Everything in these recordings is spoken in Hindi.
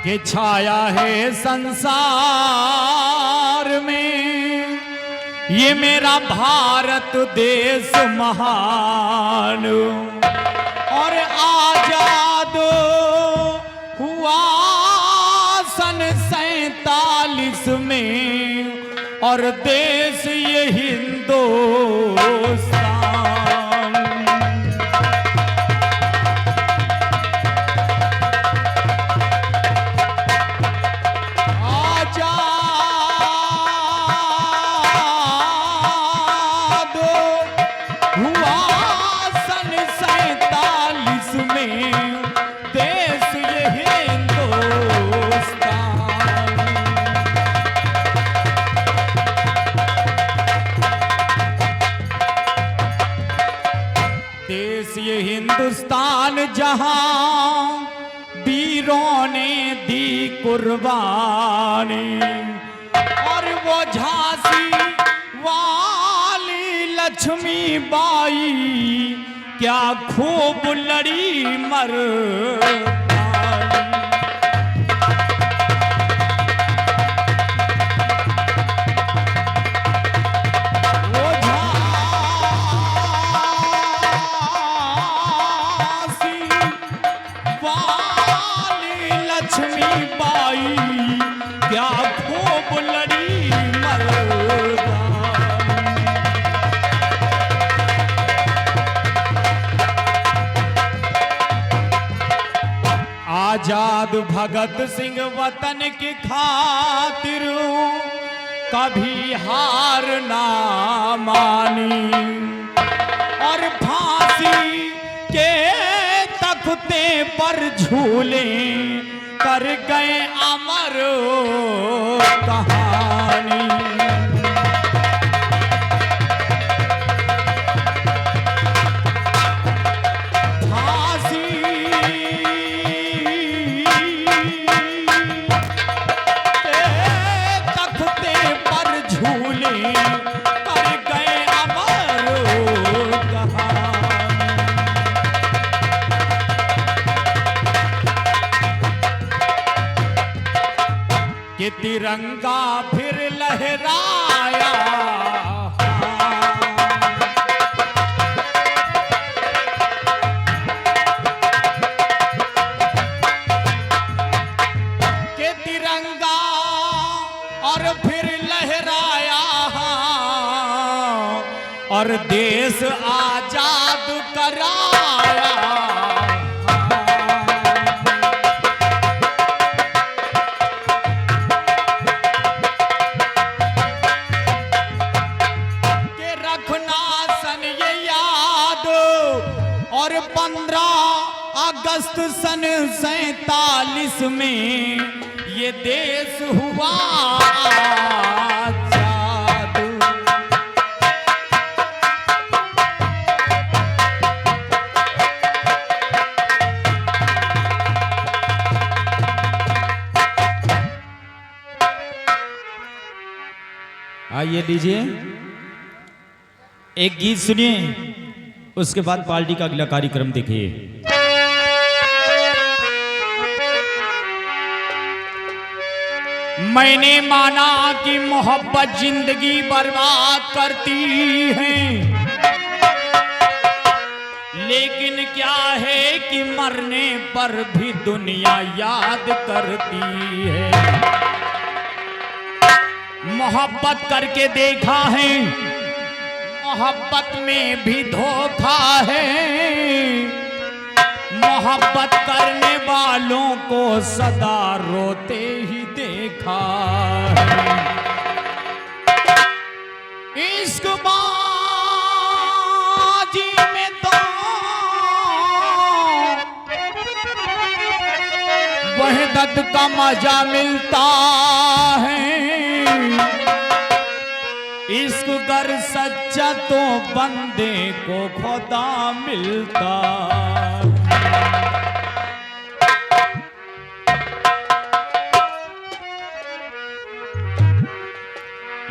कि छाया है संसार में ये मेरा भारत देश महान, और आजाद हुआ सन 47 में, और देश ये हिंदुस्तान। हिंदुस्तान जहां वीरों ने दी कुर्बानी, और वो झांसी वाली लक्ष्मीबाई क्या खूब लड़ी मर्दानी। लक्ष्मीबाई क्या खूब लड़ी मर्दानी। आजाद भगत सिंह वतन की खातिर कभी हार ना मानी, और फांसी के तख्ते पर झूले कर गए अमर कहानी। फांसी के तख्ते पर झूले कर गए अमर कहानी। कि तिरंगा फिर लहराया, कि तिरंगा और फिर लहराया, और देश आजाद कराया। और 15 अगस्त सन 47 में ये देश हुआ आजाद। आइए लीजिए एक गीत सुनिए, उसके बाद पार्टी का अगला कार्यक्रम देखिए। मैंने माना कि मोहब्बत जिंदगी बर्बाद करती है, लेकिन क्या है कि मरने पर भी दुनिया याद करती है। मोहब्बत करके देखा है, मोहब्बत में भी धोखा है। मोहब्बत करने वालों को सदा रोते ही देखा है। इश्क बाजी में तो वहदत का मजा मिलता है। इश्क गर सच्चा तो बंदे को खुदा मिलता।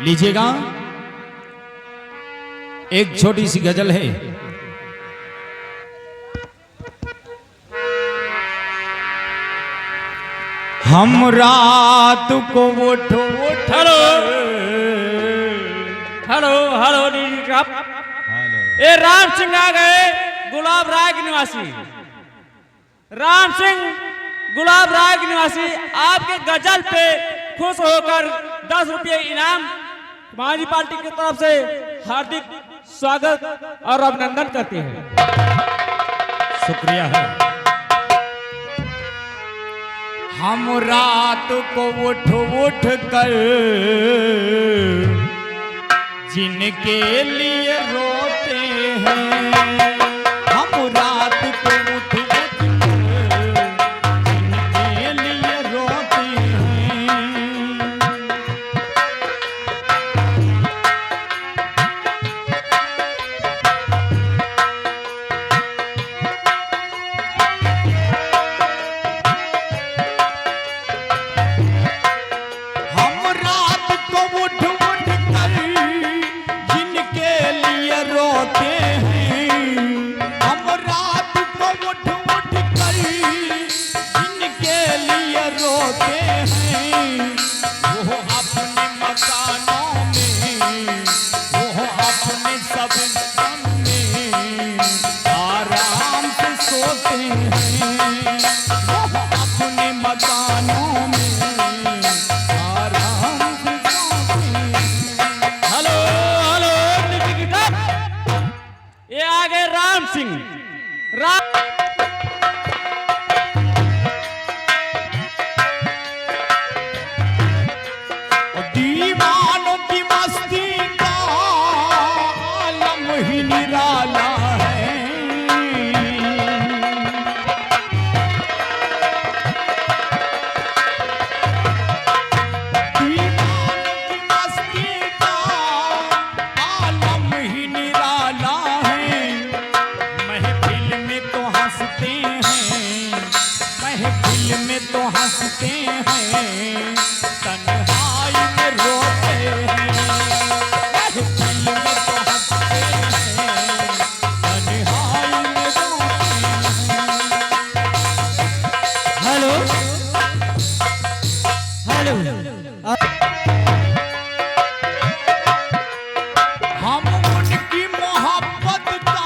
लीजिएगा एक छोटी सी गजल है। हम रात को उठ हेलो हेलो हेलो ये राम सिंह आ गए, गुलाब राय के निवासी। राम सिंह गुलाब राय के निवासी आपके गजल पे खुश होकर 10 रुपये इनाम समाजवादी पार्टी की तरफ से हार्दिक स्वागत और अभिनंदन करते हैं। शुक्रिया है। हम रात को उठ कर जिनके लिए रोते हैं, हम रात को उठ कर जिनके लिए रोते हैं। हम रात को उठ कर जिनके लिए रोते हैं, हम रात को उठ कर जिनके लिए रोते हैं। वो अपने मकानों में, वो अपने सब में आराम से सोते हैं। वो अपने मकानों में आराम से सोते हैं। हेलो हेलो ये आ गए राम सिंह। राम दीवानों की मस्ती का आलम ही निराला है। दीवानों की मस्ती का आलम ही निराला है। महफिल में तो हंसते हैं, महफिल में तो हंसते हैं, तन्हाई में रोते हैं। महफिल में तो हंसते हैं, तन्हाई में रोते हैं। हेलो हेलो हम उनकी मोहब्बत का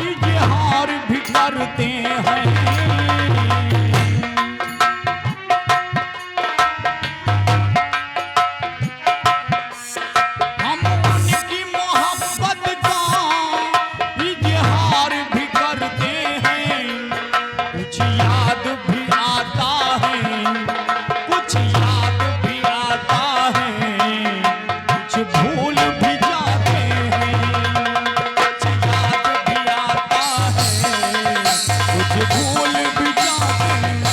इजहार भी करते हैं। हम उनकी मोहब्बत का इजहार भी करते हैं। कुछ याद भी आता है, कुछ याद भी आता है, कुछ भूल भी जाते हैं। कुछ याद भी आता है, कुछ भूल भी जाते हैं।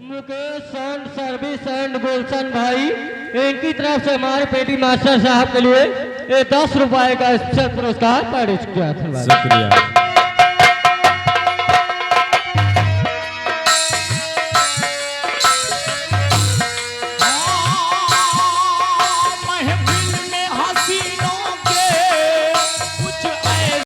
मुकेश एंड सर्विस एंड गुलशन भाई, इनकी तरफ से हमारे पेटी मास्टर साहब के लिए ये 10 रुपए का स्पेशल पुरस्कार पेश किया था। शुक्रिया।